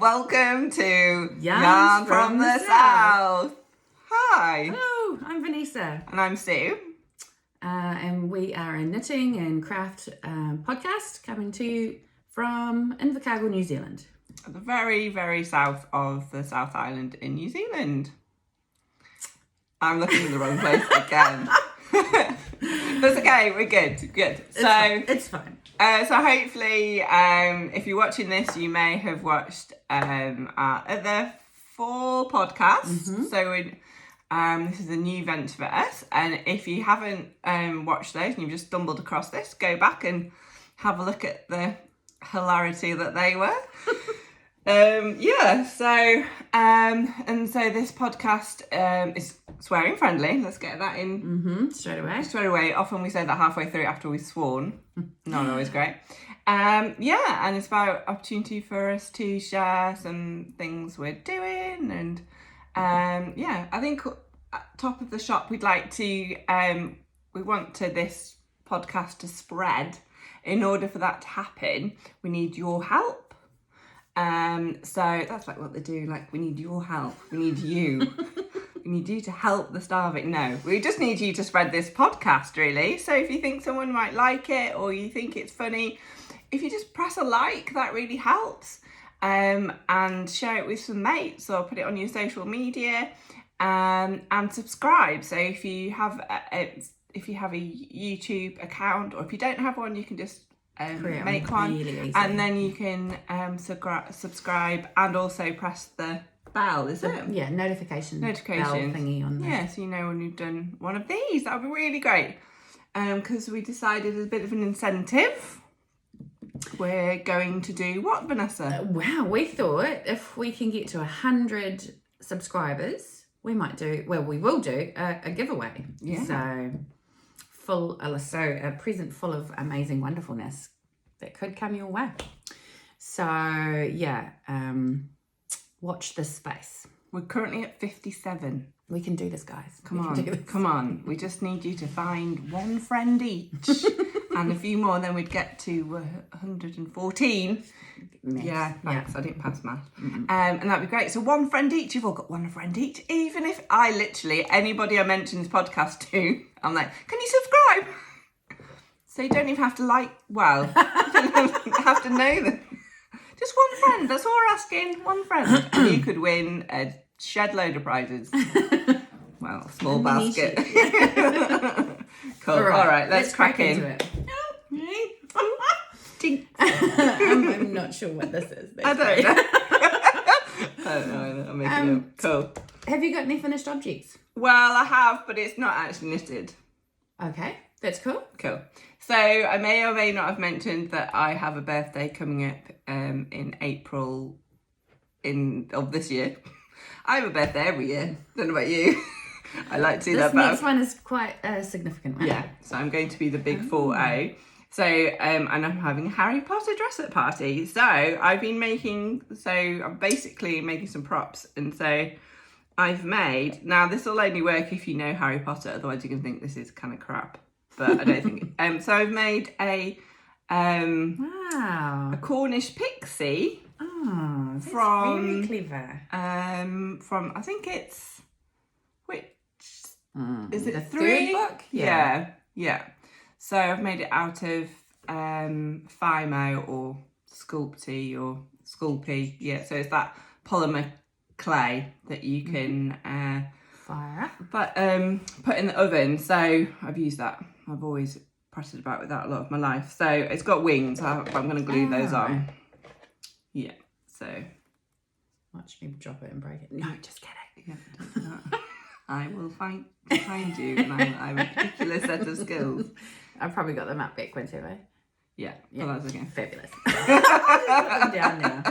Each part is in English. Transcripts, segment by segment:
Welcome to Yarn from the South. Hi. Hello, I'm Vanessa. And I'm Sue. And we are a knitting and craft podcast coming to you from Invercargill, New Zealand. At the very, very south of the South Island in New Zealand. I'm looking in the wrong place again. That's okay, we're good. It's fine. So hopefully, if you're watching this, you may have watched our other 4 podcasts. Mm-hmm. So this is a new venture for us. And if you haven't watched those and you've just stumbled across this, go back and have a look at the hilarity that they were. So this podcast is swearing friendly. Let's get that in straight away. Often we say that halfway through after we've sworn. Not always great. And it's about opportunity for us to share some things we're doing. And I think at top of the shop we'd like to we want this podcast to spread. In order for that to happen, we need your help. So that's like what they do, like we need your help, we need you. We need you to help the starving. No, we just need you to spread this podcast, really. So if you think someone might like it or you think it's funny, if you just press a like, that really helps. And share it with some mates or put it on your social media, and subscribe. So if you have a YouTube account, or if you don't have one, you can just make one, really, and then you can subscribe and also press the bell, is it? Yeah, notification bell thingy on there. Yeah, so you know when you've done one of these. That would be really great. Because we decided as a bit of an incentive, we're going to do what, Vanessa? We thought if we can get to 100 subscribers, we will do a giveaway. Yeah. So a present full of amazing wonderfulness that could come your way. So watch this space. We're currently at 57. We can do this, guys. Come on. We just need you to find one friend each and a few more, and then we'd get to 114. Yeah, thanks. Yeah. I didn't pass math. Mm-hmm. And that'd be great. So one friend each. You've all got one friend each. Even if anybody I mention this podcast to, I'm like, can you subscribe? So you don't even have to you don't have to know them. Just one friend. That's all we're asking. One friend. And you could win a shed load of prizes. Well, a small basket. Cool. All right, let's crack into it. I'm not sure what this is. I don't know. I'm making it up. Cool. Have you got any finished objects? Well, I have, but it's not actually knitted. Okay, that's cool. Cool. So I may or may not have mentioned that I have a birthday coming up in April of this year. I have a birthday every year. Don't know about you. I like to do that. This next one is quite a significant one. Yeah, so I'm going to be the big 4-0. So, and I'm having a Harry Potter dress-up party. So I'm basically making some props. And so I've made, now this will only work if you know Harry Potter, otherwise you're going to think this is kind of crap. But I don't think, so I've made a Cornish pixie. Oh, that's from very clever. From, I think it's, is it the 3? Third book? Yeah. So I've made it out of Fimo or Sculpey or Sculpey. Yeah, so it's that polymer clay that you can fire up. But put in the oven. So I've used that. I've always pressed about with that a lot of my life. So it's got wings. I'm going to glue those on. Yeah. So watch me drop it and break it. No, just kidding. Yeah, don't do that. I will find you, and I have a particular set of skills. I've probably got them up backwards, have I? Yeah. Well, that's okay. Fabulous. Down now.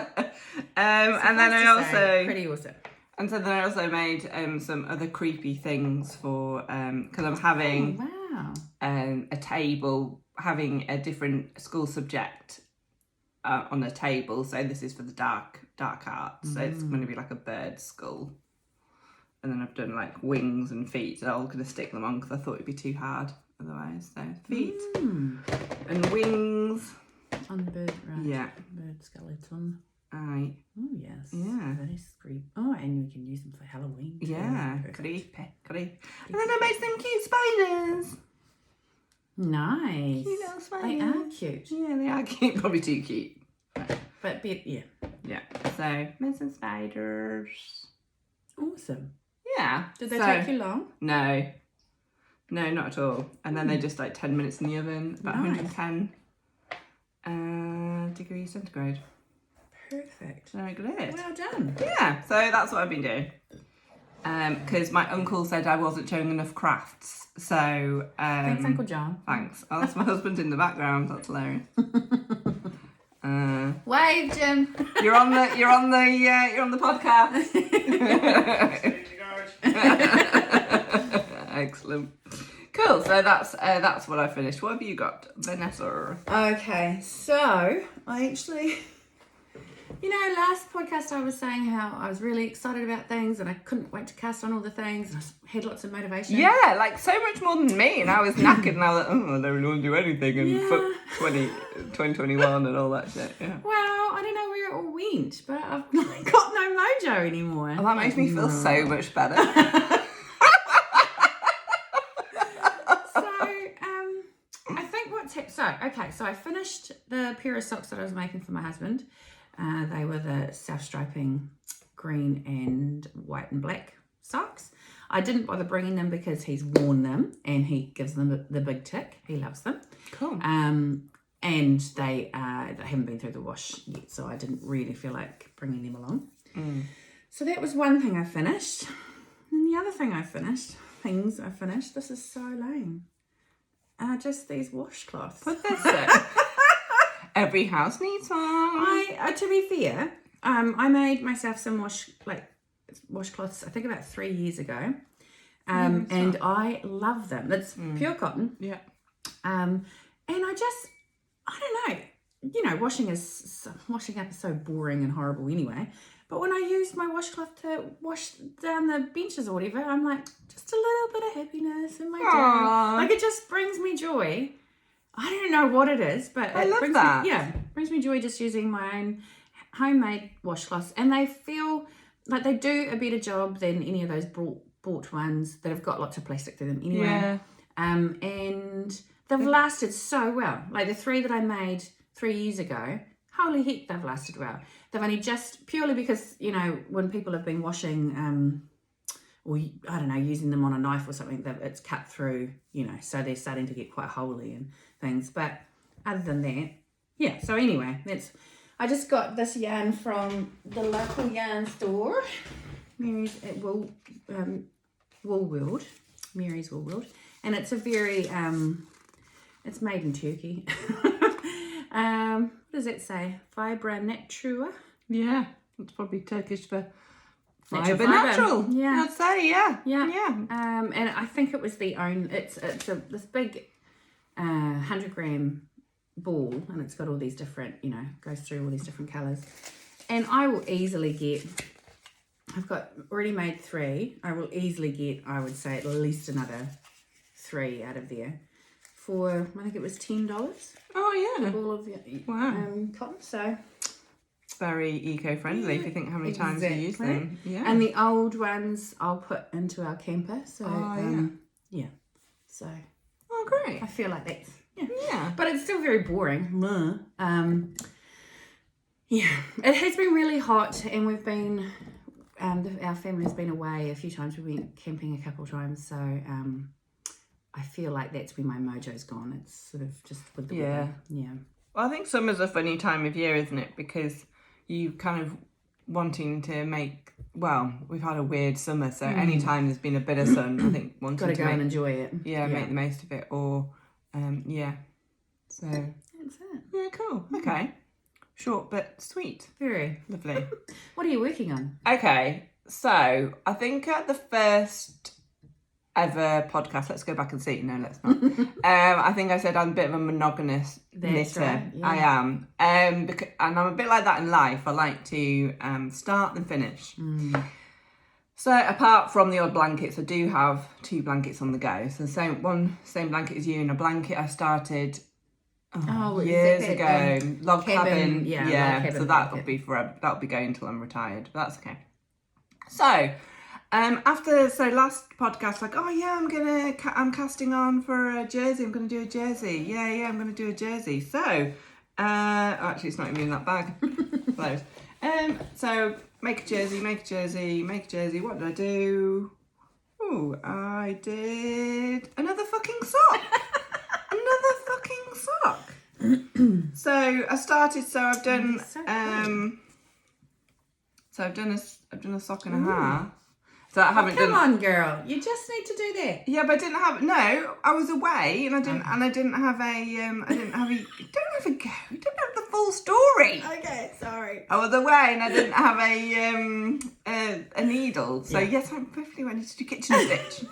And then I also pretty awesome. And so then I also made some other creepy things for because I'm having a table having a different school subject on a table. So this is for the dark arts. So it's going to be like a bird skull. And then I've done like wings and feet. So I'm going to stick them on because I thought it'd be too hard otherwise. So feet and wings. On the bird, right. Yeah. Bird skeleton. Aye. Oh, yes. Yeah. That is creepy. Oh, and we can use them for Halloween. Too. Yeah. Perfect. Creepy. And then I made some cute spiders. Nice. Cute little spiders. They are cute. Yeah, they are cute. Probably too cute. But yeah. Yeah. So, made some spiders. Awesome. Yeah. Did they take you long? No. No, not at all. And then they just like 10 minutes in the oven, about 110 degrees centigrade. Perfect. Very good. Well done. Yeah, so that's what I've been doing. Because my uncle said I wasn't showing enough crafts. So Thanks, Uncle John. Thanks. Oh, that's my husband in the background. That's hilarious. Wave, Jim. You're on the podcast. Excellent. Cool. So that's what I finished. What have you got, Vanessa? Okay, so I actually, last podcast I was saying how I was really excited about things and I couldn't wait to cast on all the things and I had lots of motivation. Yeah, like so much more than me. And I was knackered and I was like, I don't really want to do anything and fuck 2021 and all that shit. Yeah. Well, I don't know where it all went, but I've got no mojo anymore. Well, that makes me feel so much better. So I finished the pair of socks that I was making for my husband. They were the self-striping green and white and black socks. I didn't bother bringing them because he's worn them and he gives them the big tick. He loves them. Cool. And they haven't been through the wash yet, so I didn't really feel like bringing them along. So that was one thing I finished. And the other thing I finished, this is so lame. Just these washcloths. Put this in. Every house needs one. To be fair, I made myself some washcloths, I think about 3 years ago. And I love them. It's pure cotton. Yeah. And I don't know, washing up is so boring and horrible anyway. But when I use my washcloth to wash down the benches or whatever, I'm like, just a little bit of happiness in my day. Like, it just brings me joy. I don't know what it is, but I love that. Brings me joy just using my own homemade washcloths. And they feel like they do a better job than any of those bought ones that have got lots of plastic through them anyway. Yeah. And they've lasted so well. Like the 3 that I made 3 years ago, holy heck, they've lasted well. They've only just, purely because, when people have been washing, or I don't know, using them on a knife or something, that it's cut through, so they're starting to get quite holy and things. But other than that, yeah. So anyway, I just got this yarn from the local yarn store, Mary's at Wool World, Mary's Wool World, and it's a very, it's made in Turkey. What does it say? Fibra Natura. Yeah, it's probably Turkish for Fibre. natural. Yeah, I'd say yeah. And I think it was it's this big 100-gram ball, and it's got all these different, goes through all these different colours. And I will easily get. I've got already made 3. I will easily get, I would say, at least another 3 out of there. For, I think it was $10. Oh yeah. All of the cotton. So very eco-friendly if you think how many times you use them. Yeah. And the old ones I'll put into our camper. So yeah. So great. I feel like that's yeah. But it's still very boring. Yeah. It has been really hot and we've been our family's been away a few times. We went camping a couple of times, so I feel like that's where my mojo's gone. It's sort of just with the weather. Yeah. Well, I think summer's a funny time of year, isn't it? Because you kind of wanting to make. Well, we've had a weird summer, so any time there's been a bit of sun, I think wanting got to go make, and enjoy it. Yeah, make the most of it, or So that's it. Yeah, cool. Okay, short but sweet. Very Lovely. What are you working on? Okay, so I think at the first ever podcast, let's go back and see. No, let's not. I think I said I'm a bit of a monogamous knitter. Right, yeah. I am. And I'm a bit like that in life. I like to start and finish. So apart from the odd blankets, I do have 2 blankets on the go. So same blanket as you, and a blanket I started years ago. Log cabin. Yeah, log cabin so that'll be forever. That'll be going until I'm retired, but that's okay. So, last podcast, like, oh yeah, I'm casting on for a jersey. I'm gonna do a jersey. Yeah, I'm gonna do a jersey. So, actually, it's not even in that bag. So make a jersey. What did I do? Oh, I did another fucking sock. So I started. So I've done. I've done a sock and a half. So I haven't done. Come on, girl! You just need to do that. Yeah, but I didn't have. No, I was away, and I didn't have a. You don't have the full story. Okay, sorry. I was away, and I didn't have a needle. So yes, I'm perfectly ready to do kitchen stitch.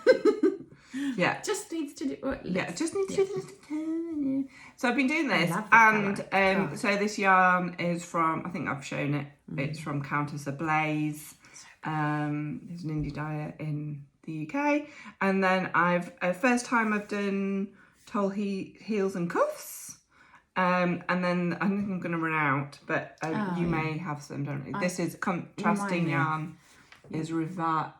Yeah. Just needs to do. Just needs to do. So I've been doing this, and so this yarn is from. I think I've shown it. It's from Countess Ablaze. He's an indie dyer in the UK, and then first time I've done tall heels and cuffs, and then I think I'm going to run out, but you may have some, don't you? This is contrasting yarn, is Revive,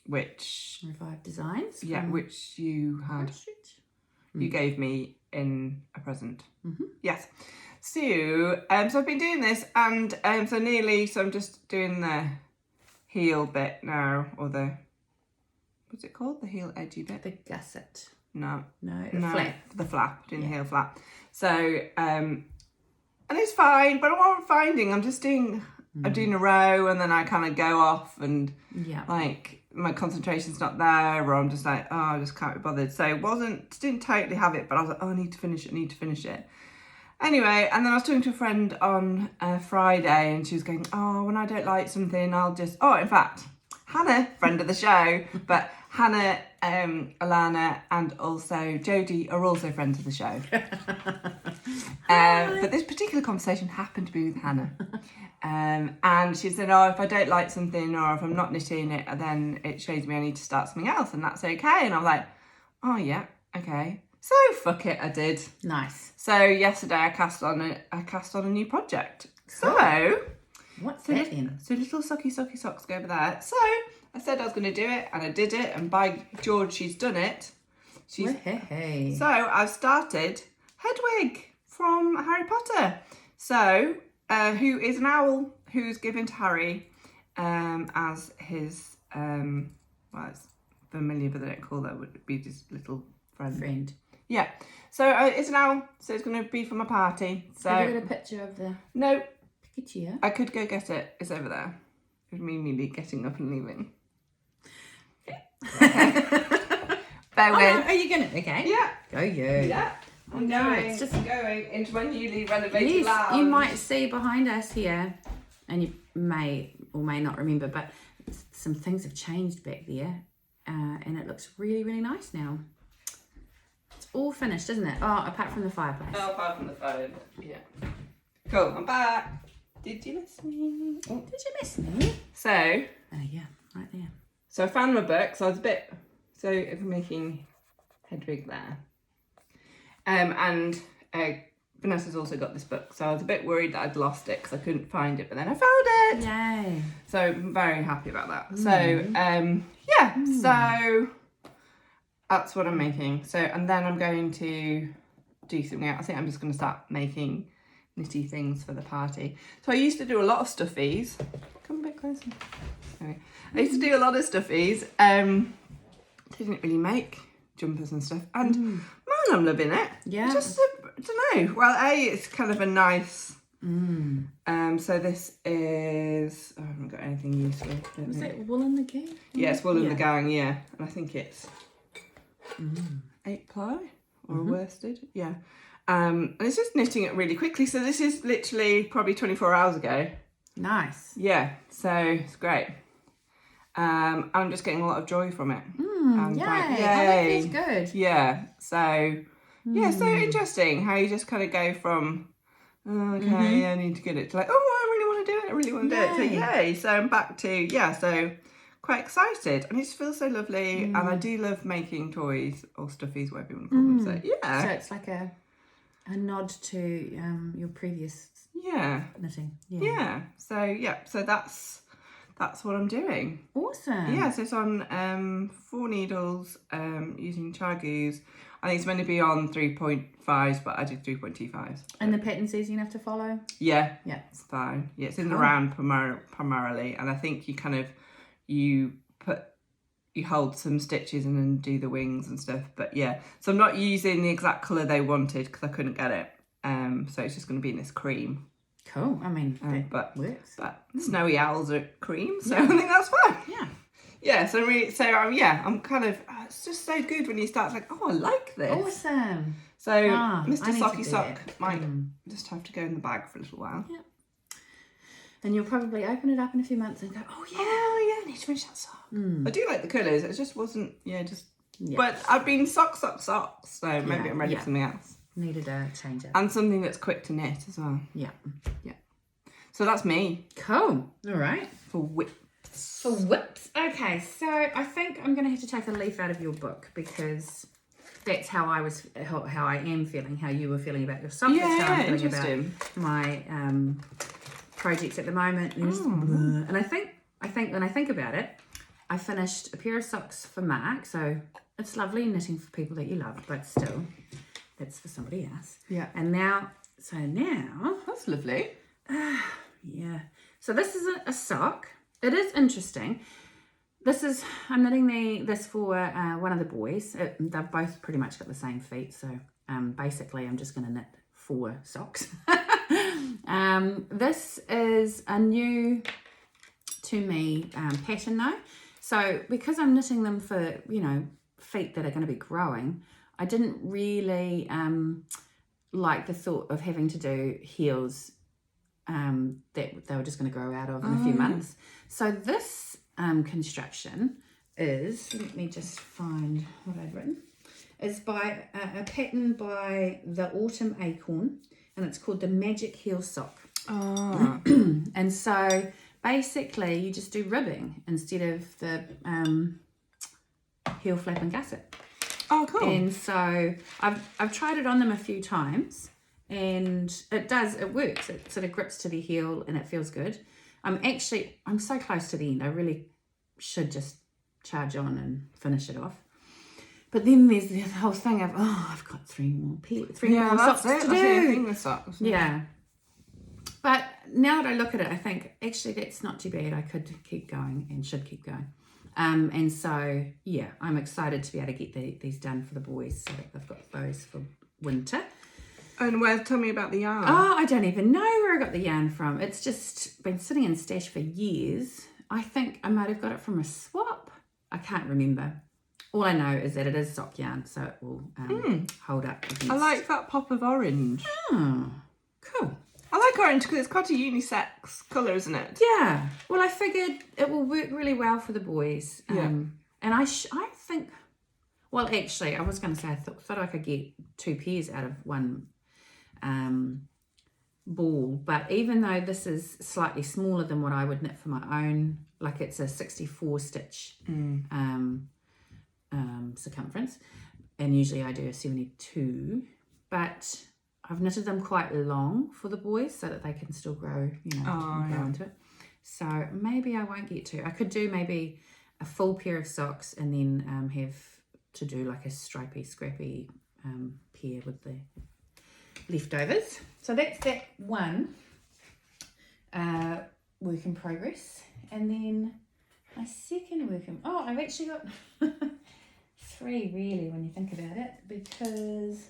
which Revive Designs, which you had, you gave me in a present, yes. So, so I've been doing this, and so I'm just doing the heel bit now, or what's it called? The heel edgy bit? The gusset. No, flap. The flap, doing the heel flap. So, and it's fine, but what I'm finding, I'm doing a row, and then I kind of go off, and like, my concentration's not there, or I'm just like, oh, I just can't be bothered. So didn't totally have it, but I was like, oh, I need to finish it. Anyway, and then I was talking to a friend on Friday, and she was going, oh, when I don't like something, I'll just... Oh, in fact, Hannah, friend of the show, but Hannah, Alana, and also Jodie are also friends of the show. But this particular conversation happened to be with Hannah. And she said, oh, if I don't like something, or if I'm not knitting it, then it shows me I need to start something else, and that's okay. And I'm like, oh, yeah, okay. So fuck it, I did. Nice. So yesterday I cast on a new project. Cool. So what's that in? So little socky socks go over there. So I said I was going to do it, and I did it, and by George, she's done it. So I've started Hedwig from Harry Potter. So who is an owl who's given to Harry as his it's familiar, but they don't call that, would be his little friend. Yeah, so it's an owl, so it's going to be for my party. So have you got a picture of the... No. Pikachu? I could go get it. It's over there. It would mean me getting up and leaving. Okay. Bear with. No, are you going to... Okay. Yeah. Go you. Yeah. I'm going into my newly renovated lounge. You might see behind us here, and you may or may not remember, but some things have changed back there, and it looks really, really nice now. All finished, isn't it? Oh, apart from the fireplace. Oh, apart from the phone. Yeah. Cool, I'm back. Did you miss me? Oh. Did you miss me? So. Yeah, right there. So I found my book, so I was a bit. So if we're making Hedwig there. And Vanessa's also got this book, so I was a bit worried that I'd lost it because I couldn't find it, but then I found it. Yay. So I'm very happy about that. So, so. That's what I'm making. So, and then I'm going to do something else. I think I'm just going to start making knitty things for the party. So I used to do a lot of stuffies. Come a bit closer. Anyway, I used to do a lot of stuffies. Didn't really make jumpers and stuff. And man, I'm loving it. Yeah. Just, I don't know. Well, it's kind of a nice... so this is... Oh, I haven't got anything useful. Was it wool in the gang? Yeah, it's wool in the gang, yeah. And I think it's... 8 ply or worsted, yeah. And it's just knitting it really quickly. So this is literally probably 24 hours ago. Nice. Yeah, so it's great. I'm just getting a lot of joy from it. Yay! That feels good. Yeah. So so interesting how you just kind of go from I need to get it to like, oh, I really want to do it. I really want to do it. So yay! So I'm back to so quite excited, and it just feels so lovely. And I do love making toys or stuffies, whatever you want to call them. So yeah. So it's like a nod to your previous knitting. Yeah. So that's what I'm doing. Awesome. Yeah, so it's on 4 needles using Chagus. I think it's meant to be on 3.5s, but I did 3.25s. And the pattern's easy enough to follow? Yeah, it's fine. Yeah, it's in the round primarily, and I think you hold some stitches and then do the wings and stuff. But yeah, so I'm not using the exact colour they wanted because I couldn't get it. So it's just going to be in this cream. Cool. I mean, that works. But snowy owls are cream, so I think that's fine. Yeah. Yeah, I'm kind of, it's just so good when you start like, oh, I like this. Awesome. So Mr. Socky Sock might just have to go in the bag for a little while. Yeah. And you'll probably open it up in a few months and go, oh yeah, I need to finish that sock. I do like the colours, it just wasn't, but I've been socks, so maybe I'm ready for something else. Needed a change up. And something that's quick to knit as well. Yeah. So that's me. Cool. All right. For whips. Okay, so I think I'm going to have to take a leaf out of your book because that's how I am feeling, how you were feeling about your socks. Yeah, how I'm feeling interesting. about my projects at the moment. And I think when I think about it, I finished a pair of socks for Mark, so it's lovely knitting for people that you love, but still, that's for somebody else. Yeah. And now, that's lovely. yeah. So this is a sock. It is interesting. I'm knitting this for one of the boys. They've both pretty much got the same feet, so basically I'm just going to knit 4 socks. This is a new to me pattern though. So because I'm knitting them for, feet that are going to be growing, I didn't really like the thought of having to do heels that they were just going to grow out of in a few months. So this construction is, let me just find what I've written, is by a pattern by the Autumn Acorn, and it's called the Magic Heel Sock. Oh. And so basically you just do ribbing instead of the heel flap and gusset. Oh, cool. And so I've tried it on them a few times, and it works. It sort of grips to the heel and it feels good. I'm so close to the end. I really should just charge on and finish it off. But then there's the whole thing of, I've got 3 more socks to do. That's the thing with socks. Yeah. But now that I look at it, I think, actually, that's not too bad. I could keep going and should keep going. And so, yeah, I'm excited to be able to get these done for the boys so that they've got those for winter. And tell me about the yarn. Oh, I don't even know where I got the yarn from. It's just been sitting in stash for years. I think I might have got it from a swap. I can't remember. All I know is that it is sock yarn, so it will hold up against... I like that pop of orange. Oh, cool. I like orange because it's quite a unisex colour, isn't it? Yeah. Well, I figured it will work really well for the boys. And I think... Well, actually, I was going to say I thought I could get 2 pairs out of one ball, but even though this is slightly smaller than what I would knit for my own, like it's a 64 stitch circumference, and usually I do a 72, but I've knitted them quite long for the boys so that they can still grow, grow into it. So maybe I won't get to. I could do maybe a full pair of socks and then have to do like a stripy, scrappy pair with the leftovers. So that's that one work in progress. And then my second work in... Oh, I've actually got 3 really when you think about it, because...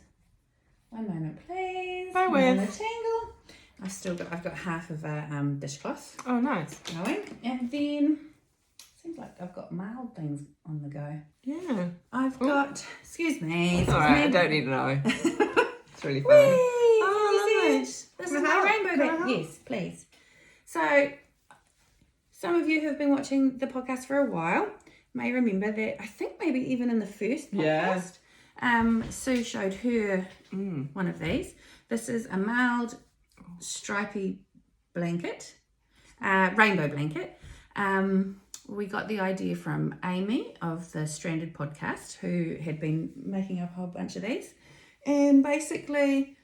One moment, please. Bear with. Tangle. I've got half of a dishcloth. Oh, nice. Going. And then... Seems like I've got Marled things on the go. Yeah. I've got... Excuse me. It's all right, I don't need to know. It's really fun. Oh, lovely. This is my rainbow bit. Yes, please. So, some of you who have been watching the podcast for a while may remember that I think maybe even in the first podcast, Sue showed her one of these. This is a Marled stripy blanket, rainbow blanket, we got the idea from Amy of the Stranded podcast, who had been making up a whole bunch of these. And basically,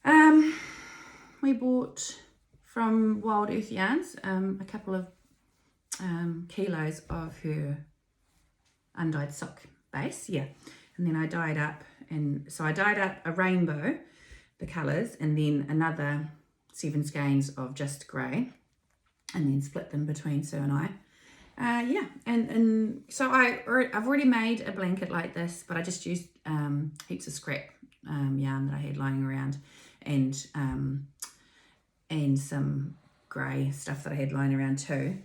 we bought from Wild Earth Yarns a couple of kilos of her undyed sock base, and then I dyed up, and so I dyed up a rainbow, the colours, and then another 7 skeins of just grey, and then split them between Sue and I. And so I've already made a blanket like this, but I just used heaps of scrap yarn that I had lying around, and some grey stuff that I had lying around too.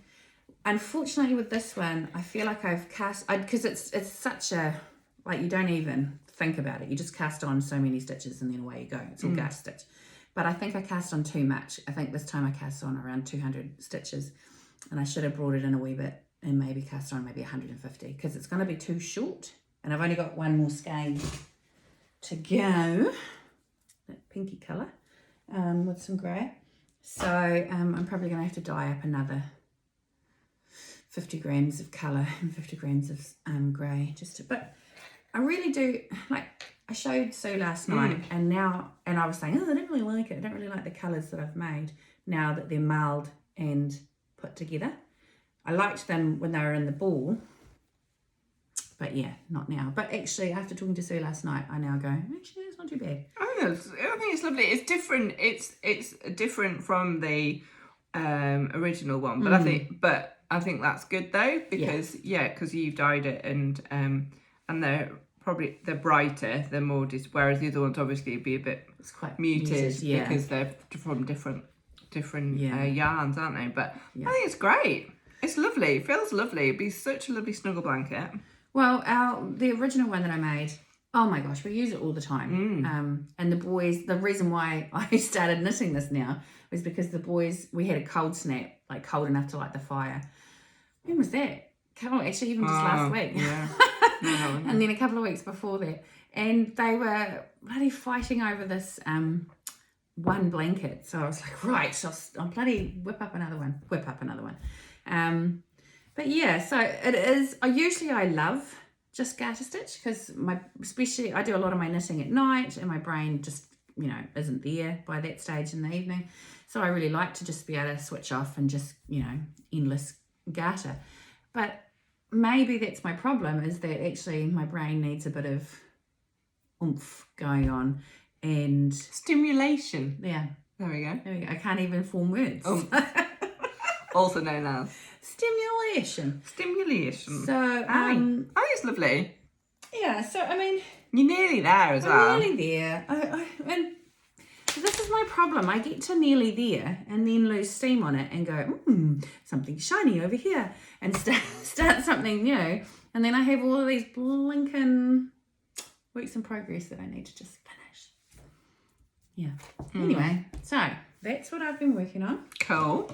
Unfortunately, with this one, I feel like I've cast, because it's such a, like, you don't even think about it. You just cast on so many stitches and then away you go. It's all garter stitch. But I think I cast on too much. I think this time I cast on around 200 stitches, and I should have brought it in a wee bit and maybe cast on maybe 150, because it's going to be too short. And I've only got one more skein to go, that pinky colour, with some grey. So I'm probably going to have to dye up another 50 grams of colour and 50 grams of grey, but I really do, like, I showed Sue last night, and I was saying, I don't really like it. I don't really like the colours that I've made now that they're marled and put together. I liked them when they were in the ball, but yeah, not now. But actually, after talking to Sue last night, I now go, actually, it's not too bad. I think it's lovely. It's different. It's different from the original one, but I think that's good though, because because you've dyed it, and they're brighter, they're more whereas the other ones obviously would be a bit, it's quite muted because they're from different yarns, aren't they? But I think it's great. It's lovely. It feels lovely. It'd be such a lovely snuggle blanket. Well, the original one that I made, oh my gosh, we use it all the time. And the boys, the reason why I started knitting this now was because the boys, we had a cold snap, like cold enough to light the fire. When was that? Actually, even just last week. Yeah. And then a couple of weeks before that. And they were bloody fighting over this one blanket. So I was like, right, I'll bloody whip up another one. But yeah, so it is, I love just garter stitch, because especially I do a lot of my knitting at night, and my brain just, isn't there by that stage in the evening. So I really like to just be able to switch off and just, endless garter. But maybe that's my problem, is that actually my brain needs a bit of oomph going on and stimulation. Yeah. There we go. I can't even form words. Also known as stimulation. So So I think it's lovely. Yeah. So I mean, you're nearly there as well. I'm nearly there. And this is my problem. I get to nearly there and then lose steam on it and go, something shiny over here, and start something new. And then I have all of these blinking works in progress that I need to just finish. Yeah. Anyway, so that's what I've been working on. Cool.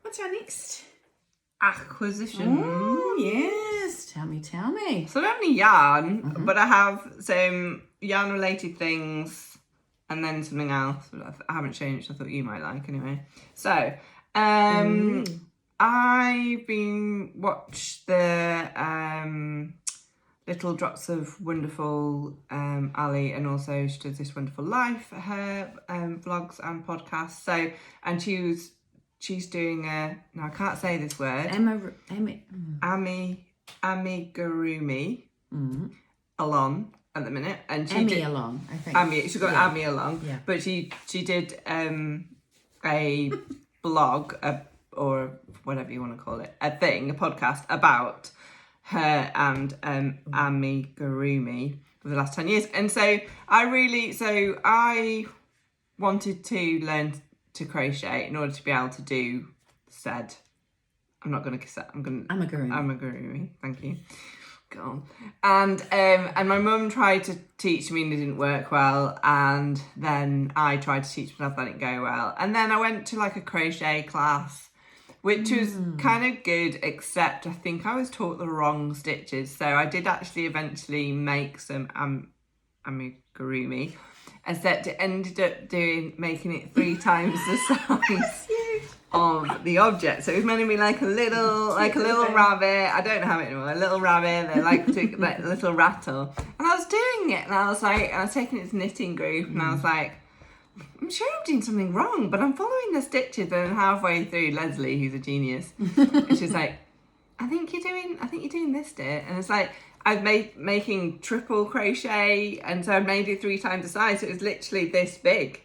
What's our next acquisition? Oh, yes. Tell me. So I don't have any yarn, but I have some yarn related things, and then something else I haven't changed. I thought you might like anyway. So I've been watched the Little Drops of Wonderful Ali, and also she does This Wonderful Life, her vlogs and podcasts. So, and she's doing now I can't say this word. Amigurumi along at the minute, and she along, I think. She got Ami along, but she did a blog or whatever you want to call it, a podcast about her and amigurumi for the last 10 years, and so I wanted to learn to crochet in order to be able to do said. I'm not going to kiss that. Amigurumi. Thank you. Go on. And my mum tried to teach me and it didn't work well, and then I tried to teach myself, that didn't go well, and then I went to like a crochet class, which was kind of good, except I think I was taught the wrong stitches. So I did actually eventually make some amigurumi, except it ended up making it 3 times the size. of the object. So it was meant to be like a little rabbit. I don't have it anymore. A little rabbit. They like to like a little rattle. And I was doing it, and I was taking its knitting group, and I was like, I'm sure I'm doing something wrong, but I'm following the stitches. And halfway through, Leslie, who's a genius, and she's like, I think you're doing this, dear. And it's like, I've making triple crochet, and so I made it 3 times the size. So it was literally this big,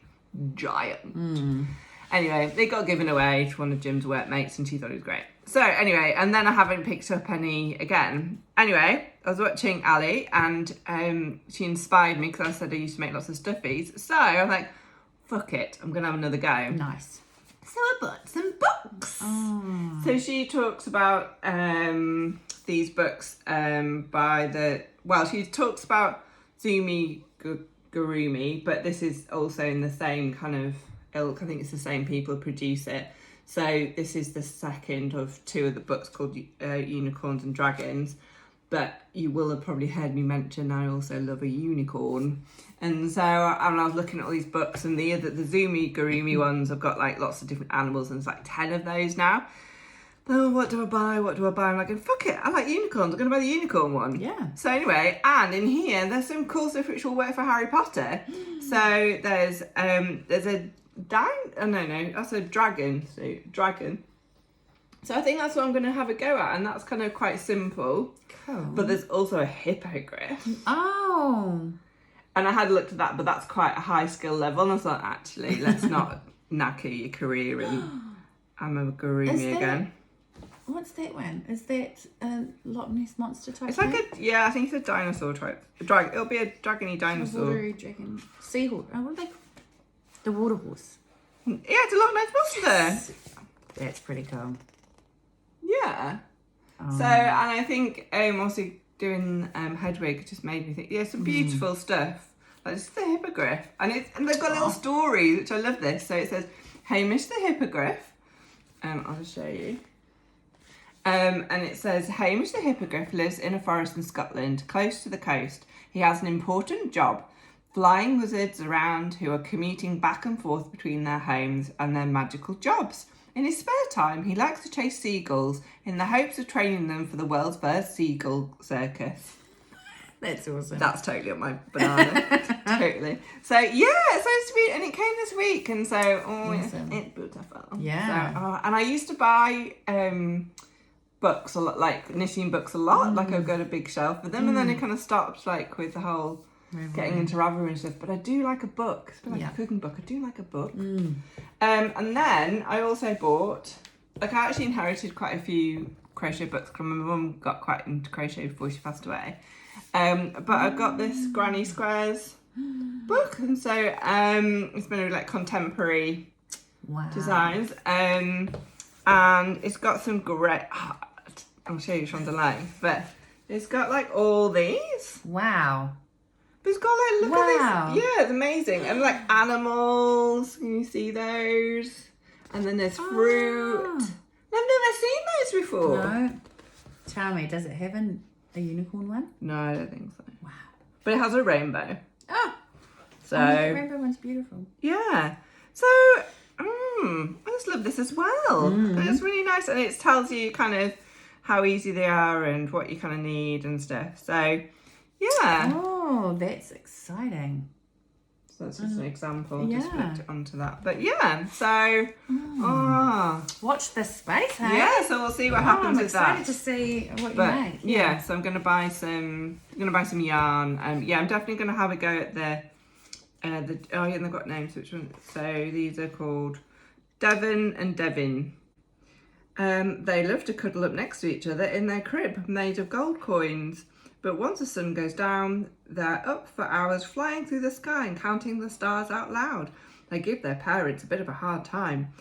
giant. Anyway, it got given away to one of Jim's workmates, and she thought it was great. So anyway, and then I haven't picked up any again. Anyway, I was watching Ali, and she inspired me because I said I used to make lots of stuffies. So I was like, fuck it, I'm gonna have another go. Nice. So I bought some books. Oh. So she talks about these books she talks about Zumi Gurumi, but this is also in the same kind of ilk. I think it's the same people produce it. So this is the second of 2 of the books called Unicorns and Dragons. But you will have probably heard me mention I also love a unicorn. And so I was looking at all these books, and the Zumi Gurumi ones, I've got like lots of different animals, and there's like 10 of those now. Oh, what do I buy? I'm like, fuck it, I like unicorns, I'm going to buy the unicorn one. Yeah. So anyway, and in here, there's some cool stuff which will work for Harry Potter. So there's a that's a dragon. So dragon. So I think that's what I'm going to have a go at, and that's kind of quite simple. Cool. But there's also a hippogriff. Oh. And I had looked at that, but that's quite a high skill level. And I thought, actually, let's not knacker your career and I'm a gurumi again. What's that one? Is that a Loch Ness monster type? It's like I think it's a dinosaur type. It'll be a dragony dinosaur. Watery dragon. Seahorse. Oh, what are they? The water horse. Yeah, it's a Loch Ness monster. Yes. That's pretty cool. Yeah. So, and I think also doing Hedwig just made me think, some beautiful stuff. Like it's the hippogriff. And they've got little stories, which I love this. So it says, Hamish the hippogriff. I'll just show you. And it says, Hamish the hippogriff lives in a forest in Scotland, close to the coast. He has an important job, flying wizards around who are commuting back and forth between their homes and their magical jobs. In his spare time, he likes to chase seagulls in the hopes of training them for the world's first seagull circus. That's awesome. That's totally on my banana. Totally. So, yeah, it's supposed to be, and it came this week, and so, awesome. It's beautiful. Yeah. So, and I used to buy books a lot, like knitting books a lot. Like I've got a big shelf for them, and then it kind of stopped, like with the whole getting into Ravelry and stuff. But I do like a book. It's a bit like a cooking book. I do like a book. And then I also bought, I actually inherited quite a few crochet books because my mum got quite into crochet before she passed away. But I've got this Granny Squares book, and so it's been like contemporary designs. And it's got some great. I'll show you which one's alone, but it's got like all these. Wow. But it's got like, look at this. Yeah, it's amazing. And like animals, can you see those? And then there's fruit. I've never seen those before. No. Tell me, does it have a unicorn one? No, I don't think so. Wow. But it has a rainbow. Oh. So. The rainbow one's beautiful. Yeah. So, I just love this as well. It's really nice. And it tells you kind of how easy they are and what you kind of need and stuff. So, yeah. Oh, that's exciting. So that's just an example. Just flipped it onto that. But yeah, so watch this space, hey? Yeah, so we'll see what happens with that. I'm excited to see what you make. Yeah, so I'm gonna buy some yarn. I'm definitely gonna have a go at and they've got names. Which one? So these are called Devon and Devin. They love to cuddle up next to each other in their crib made of gold coins. But once the sun goes down, they're up for hours flying through the sky and counting the stars out loud. They give their parents a bit of a hard time,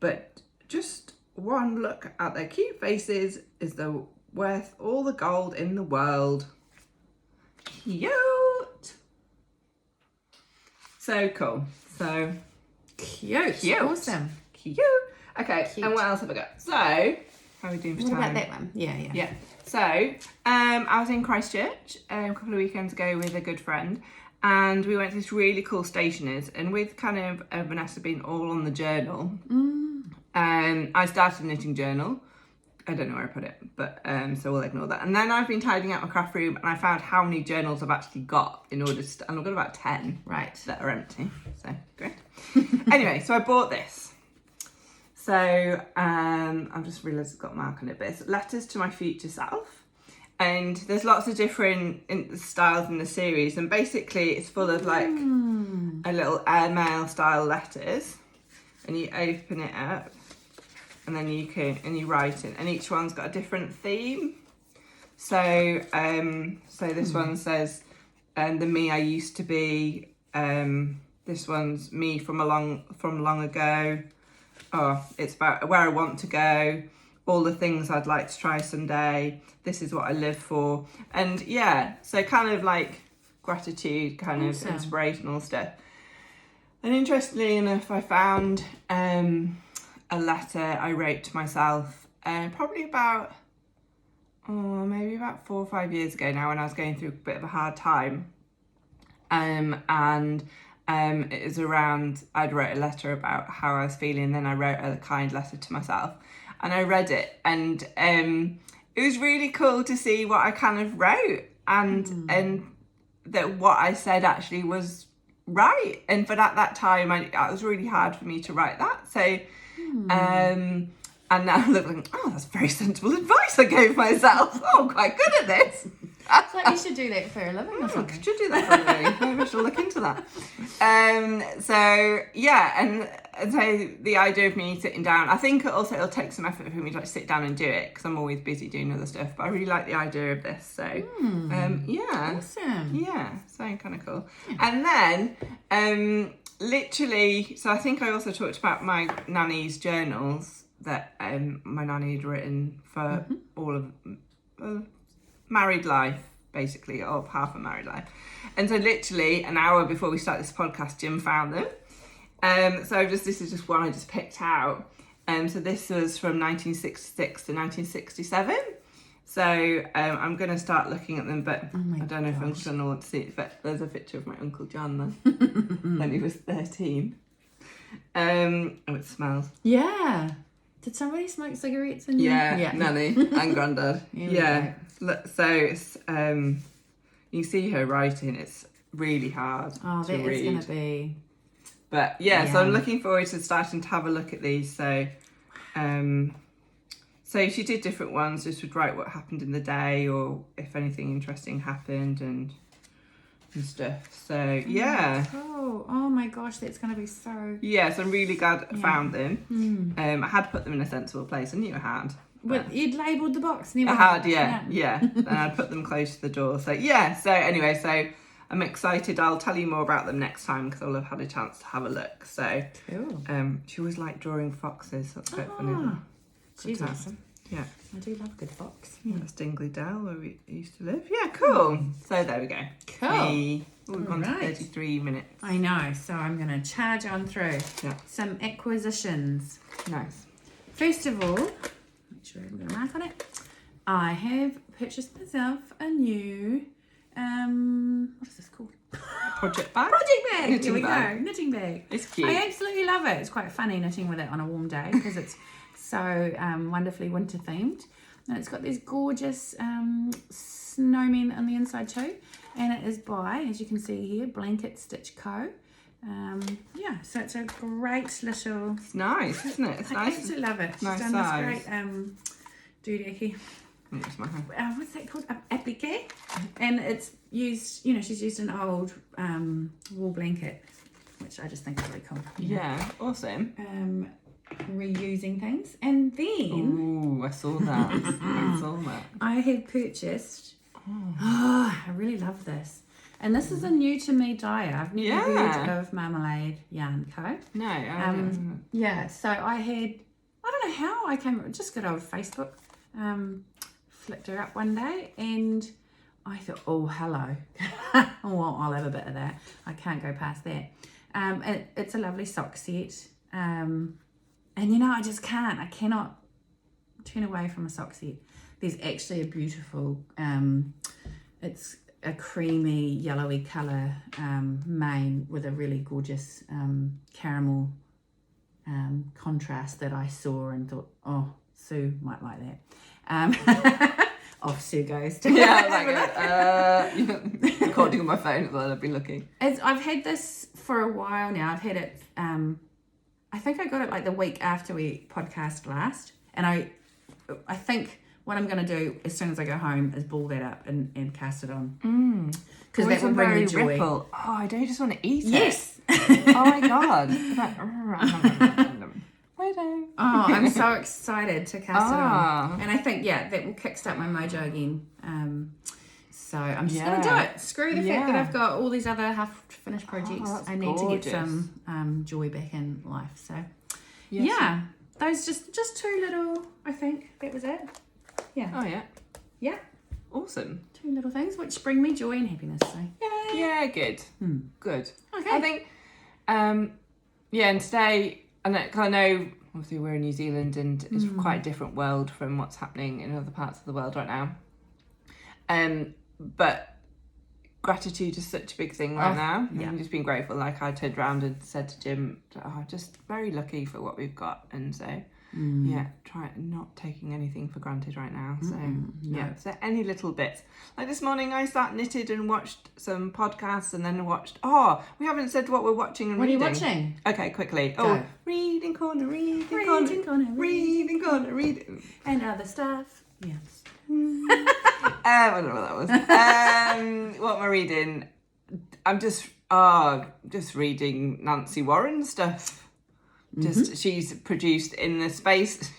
but just one look at their cute faces is worth all the gold in the world. Cute! So cool. So cute. Awesome. Cute. Okay, cute. And what else have I got? So, how are we doing for time? What about that one? Yeah. So, I was in Christchurch a couple of weekends ago with a good friend, and we went to this really cool stationer's, and with kind of Vanessa being all on the journal, I started a knitting journal. I don't know where I put it, but so we'll ignore that. And then I've been tidying out my craft room, and I found how many journals I've actually got in order to, and I've got about 10 that are empty. So great. Anyway, so I bought this. So I've just realised it's got a mark on it, but it's Letters to My Future Self. And there's lots of different styles in the series, and basically it's full of like a little airmail style letters, and you open it up, and then you write it, and each one's got a different theme. So this one says, the me I used to be. This one's me from long ago. Oh, it's about where I want to go, all the things I'd like to try someday. This is what I live for. And yeah, so kind of like gratitude, kind of inspirational stuff. And interestingly enough, I found a letter I wrote to myself probably about, maybe about 4 or 5 years ago now, when I was going through a bit of a hard time. It was around, I'd wrote a letter about how I was feeling, then I wrote a kind letter to myself, and I read it, and it was really cool to see what I kind of wrote, and that what I said actually was right. And but at that time, it was really hard for me to write that. So, and now I look like, oh, that's very sensible advice I gave myself. Oh, I'm quite good at this. It's like you should do that for a living or something. Could you do that for a living? Maybe I should look into that. So yeah, and so the idea of me sitting down, I think also it'll take some effort for me to like sit down and do it, because I'm always busy doing other stuff. But I really like the idea of this. So yeah, awesome. Yeah, so kind of cool. And then literally, so I think I also talked about my nanny's journals that my nanny had written for all of married life, basically, or half a married life. And so literally an hour before we started this podcast, Jim found them. So this is just one I just picked out. So this was from 1966 to 1967. So I'm going to start looking at them, but I don't know if Uncle John will want to see it, but there's a picture of my Uncle John then, when he was 13. Oh, it smells. Yeah. Did somebody smoke cigarettes in there? Yeah, Nanny and Grandad. Yeah. So it's, you see her writing, it's really hard to read. It's going to be... But yeah, so I'm looking forward to starting to have a look at these. So so she did different ones, just would write what happened in the day, or if anything interesting happened, and stuff. So yeah. Oh my gosh, that's going to be so... Yeah, so I'm really glad I found them. I had to put them in a sensible place. I knew I had. Well, you'd labelled the box and I had, yeah. And I put them close to the door. So yeah, so anyway, so I'm excited. I'll tell you more about them next time, because I'll have had a chance to have a look. So cool. She was like drawing foxes. That's quite funny. She's awesome. Yeah. I do love a good fox. Yeah. That's Dingley Dell, where we used to live. Yeah, cool. So there we go. Cool. We've gone to 33 minutes. I know, so I'm going to charge on through. Yeah. Some acquisitions. Nice. First of all, make sure I'm going to mark on it. I have purchased myself a new, what is this called? Project bag? Project bag. Knitting Here we bag. go. Knitting bag. It's cute. I absolutely love it. It's quite funny knitting with it on a warm day, because it's so wonderfully winter themed. And it's got these gorgeous snowmen on the inside too. And it is by, as you can see here, Blanketstitchco. Yeah, so it's a great little... It's nice, isn't it? It's I nice. absolutely love it. She's Nice done size. this great doohickey. That's my hand. What's that called? Applique. And it's used, you know, she's used an old wool blanket, which I just think is really cool. Yeah, awesome. Reusing things. And then... Ooh, I saw that. I saw that. I had purchased... Oh, I really love this. And this is a new to me dyer. I've never heard of Marmalade Yarn Co. No, I haven't. Yeah, so I had... I don't know how I came... Just good old Facebook. Flicked her up one day and I thought, oh, hello. Well, I'll have a bit of that. I can't go past that. It's a lovely sock set. And you know, I just can't. I cannot turn away from a sock set. There's actually a beautiful, it's a creamy yellowy colour mane with a really gorgeous caramel contrast that I saw and thought, oh, Sue might like that. Off Sue goes to recording on my phone, then I'd be looking. I've had this for a while now. I've had it, I think I got it like the week after we podcast last, and I think what I'm going to do as soon as I go home is ball that up and cast it on. Because that will bring me joy. Ripple. Oh, I don't just want to eat it. Yes. Oh my God. Oh, I'm so excited to cast it on. And I think, that will kickstart my mojo again. So I'm just going to do it. Screw the fact that I've got all these other half-finished projects. I need to get some joy back in life. So, those just two little, I think that was it. Yeah. Oh, yeah. Yeah. Awesome. Two little things which bring me joy and happiness. So, yay. Yeah, good. Good. Okay. I think, and today, I know obviously we're in New Zealand and it's quite a different world from what's happening in other parts of the world right now. But gratitude is such a big thing right now. I'm just being grateful. Like I turned around and said to Jim, just very lucky for what we've got. And so, try not taking anything for granted right now. So, so any little bits. Like this morning I sat knitted and watched some podcasts and then watched, we haven't said what we're watching and what reading. What are you watching? Okay, quickly. Go. Reading corner. And other stuff. Yeah. I don't know what that was. What am I reading? I'm just reading Nancy Warren stuff. She's produced in the space.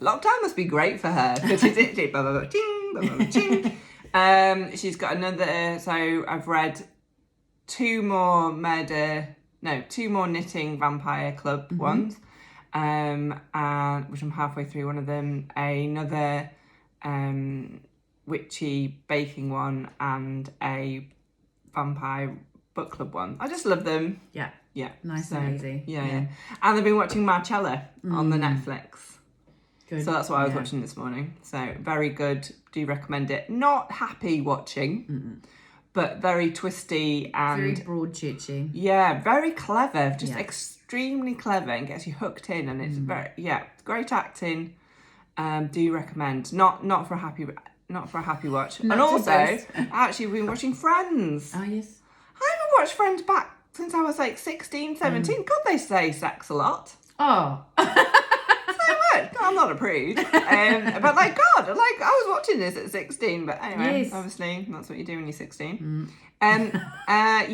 Lockdown must be great for her because it's ching. She's got another. So I've read two more knitting vampire club ones, and which I'm halfway through one of them. Another witchy baking one and a vampire book club one. I just love them. Yeah. Nice and easy. Yeah. And I've been watching Marcella on the Netflix. Good. So that's what I was watching this morning. So very good. Do recommend it. Not happy watching, but very twisty and... very broad churchy. Yeah, very clever. Just extremely clever and gets you hooked in. And it's great acting. Do recommend. Not for a happy watch. And also, actually, we've been watching Friends. Oh, yes. I haven't watched Friends back since I was like 16, 17. God, they say sex a lot. Oh. So much. I'm not a prude. But like, God, I was watching this at 16. But anyway, obviously, that's what you do when you're 16. And they're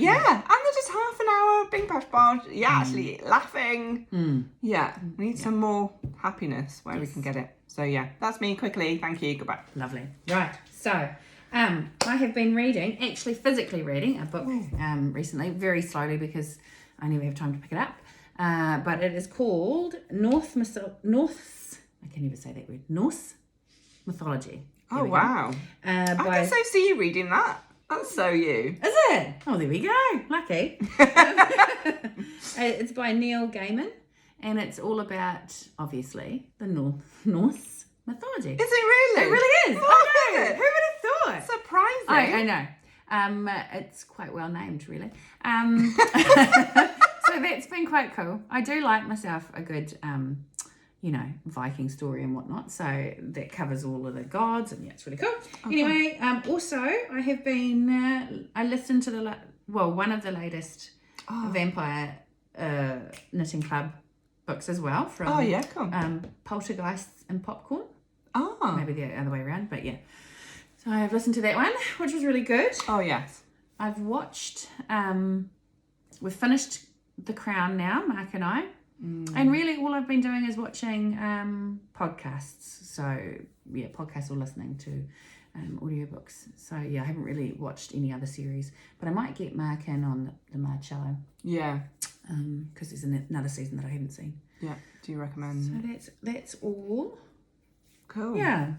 just half an hour, bing bash bosh. Actually laughing. Yeah, we need some more happiness where we can get it. So that's me quickly. Thank you. Goodbye. Lovely. Right. So, I have been actually physically reading a book recently, very slowly because I never have time to pick it up. But it is called Norse Mythology. Oh, wow. I can so see you reading that. That's so you. Is it? Oh, there we go. Lucky. It's by Neil Gaiman, and it's all about, obviously, the Norse mythology. Is it really? It really is. I know. Who would have thought? Surprising. I know. It's quite well named, really. So that's been quite cool. I do like myself a good, Viking story and whatnot. So that covers all of the gods, and it's really cool. Okay. Anyway, also I have been. I listened to one of the latest vampire knitting club books as well from. Oh yeah, cool. Poltergeists and Popcorn. Oh. Maybe the other way around, but yeah. So I've listened to that one, which was really good. Oh yes. I've watched. We've finished The Crown now, Mark and I. And really all I've been doing is watching podcasts. So, podcasts or listening to audiobooks. So, I haven't really watched any other series. But I might get Mark in on the Marcello. Yeah. Because there's another season that I haven't seen. Yeah. Do you recommend? So that's all. Cool. Yeah.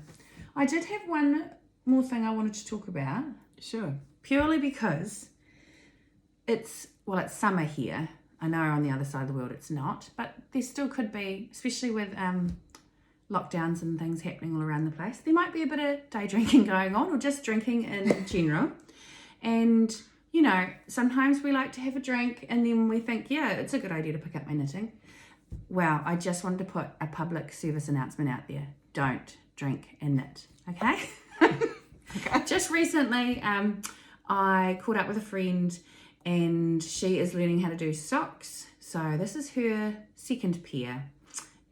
I did have one more thing I wanted to talk about. Sure. Purely because it's summer here. I know on the other side of the world it's not, but there still could be, especially with lockdowns and things happening all around the place. There might be a bit of day drinking going on, or just drinking in general. And, sometimes we like to have a drink and then we think, it's a good idea to pick up my knitting. well, I just wanted to put a public service announcement out there. Don't drink and knit, okay? Okay. Just recently, I caught up with a friend and she is learning how to do socks. So this is her second pair.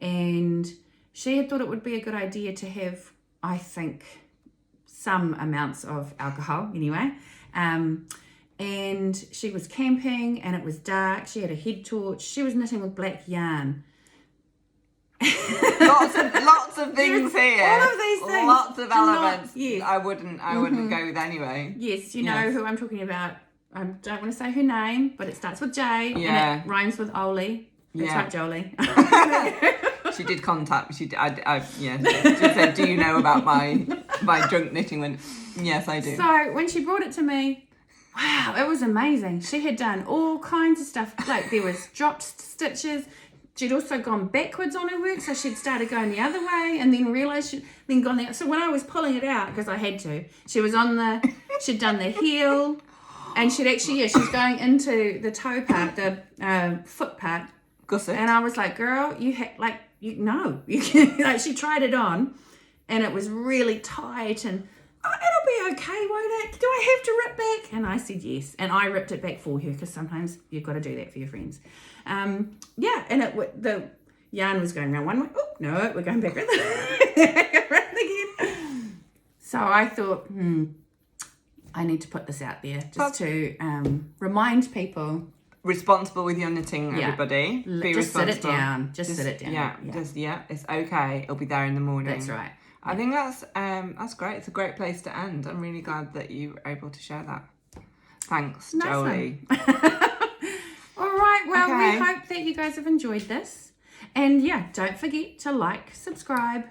And she had thought it would be a good idea to have, I think, some amounts of alcohol anyway. And she was camping and it was dark. She had a head torch. She was knitting with black yarn. lots of things here. All of these things. Lots of elements. Yes. I wouldn't go with anyway. Yes, you know who I'm talking about. I don't want to say her name, but it starts with J and it rhymes with Oli. That's right, Jolie. She did contact. She said, "Do you know about my drunk knitting?" When yes, I do. So when she brought it to me, wow, it was amazing. She had done all kinds of stuff. Like there was dropped stitches. She'd also gone backwards on her work, so she'd started going the other way, and then realised she'd then gone there. So when I was pulling it out, because I had to, she'd done the heel, and she'd actually she's going into the toe part, the foot part. Gusset. And I was like, girl, you can, like she tried it on and it was really tight and it'll be okay, won't it? Do I have to rip back? And I said yes. And I ripped it back for her because sometimes you've got to do that for your friends. And the yarn was going around one way. Oh, no, we're going back around again. So I thought, I need to put this out there just to remind people. Responsible with your knitting, everybody. Be just responsible. Sit it down. Just sit it down. It's okay. It'll be there in the morning. That's right. I think that's great. It's a great place to end. I'm really glad that you were able to share that. Thanks, Nice Jolie. All right. Well, we hope that you guys have enjoyed this, and don't forget to like, subscribe,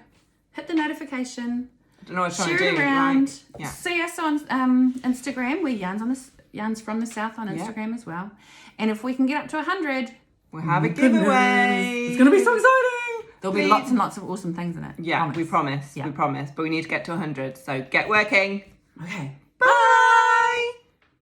hit the notification, I don't know what I'm trying share to do. it around. Like, See us on Instagram. We're Yarns from the South on Instagram as well. And if we can get up to 100, we'll have a giveaway. It's going to be so exciting. There'll be lots and lots of awesome things in it. Yeah, we promise. We promise. But we need to get to 100. So get working. Okay.